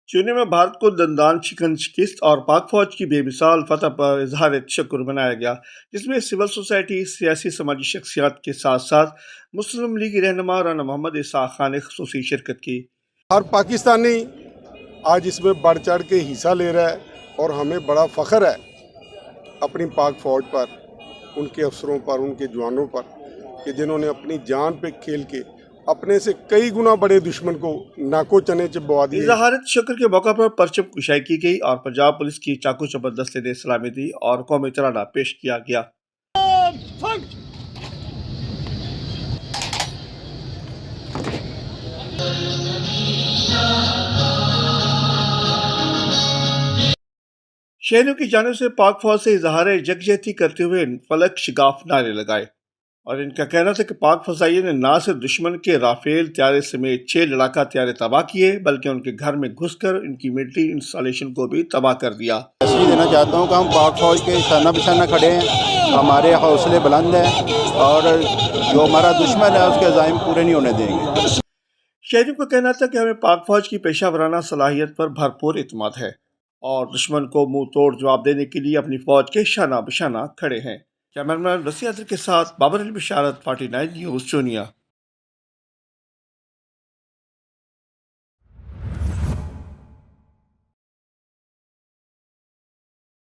چونے میں بھارت کو دندان شکن شکست اور پاک فوج کی بے مثال فتح پر اظہار تشکر منایا گیا، جس میں سول سوسائٹی، سیاسی سماجی شخصیات کے ساتھ ساتھ مسلم لیگی رہنما رانا محمد اسحاق خان نے خصوصی شرکت کی۔ ہر پاکستانی آج اس میں بڑھ چڑھ کے حصہ لے رہا ہے اور ہمیں بڑا فخر ہے اپنی پاک فوج پر، ان کے افسروں پر، ان کے جوانوں پر کہ جنہوں نے اپنی جان پہ کھیل کے اپنے سے کئی گنا بڑے دشمن کو ناکو چنے چبوا دیے۔ اظہار تشکر کے موقع پر پرچم کشائی کی گئی اور پنجاب پولیس کی چاقو چبر دستے نے سلامی دی اور قومی ترانہ پیش کیا گیا۔ شہریوں کی جانب سے پاک فوج سے اظہار یکجہتی کرتے ہوئے فلک شگاف نعرے لگائے، اور ان کا کہنا تھا کہ پاک فضائیہ نے نہ صرف دشمن کے رافیل طیارے سمیت 6 لڑاکا طیارے تباہ کیے بلکہ ان کے گھر میں گھس کر ان کی ملٹری انسٹالیشن کو بھی تباہ کر دیا۔ میسیج دینا چاہتا ہوں کہ ہم پاک فوج کے شانہ بشانہ کھڑے ہیں، ہمارے حوصلے بلند ہیں اور جو ہمارا دشمن ہے اس کے عزائم پورے نہیں ہونے دیں گے۔ شہریوں کا کہنا تھا کہ ہمیں پاک فوج کی پیشہ ورانہ صلاحیت پر بھرپور اعتماد ہے اور دشمن کو منہ توڑ جواب دینے کے لیے اپنی فوج کے شانہ بشانہ کھڑے ہیں۔ کیمرہ مین رسی عادل کے ساتھ بابر علی بشارت، 49 نیوز چونیا۔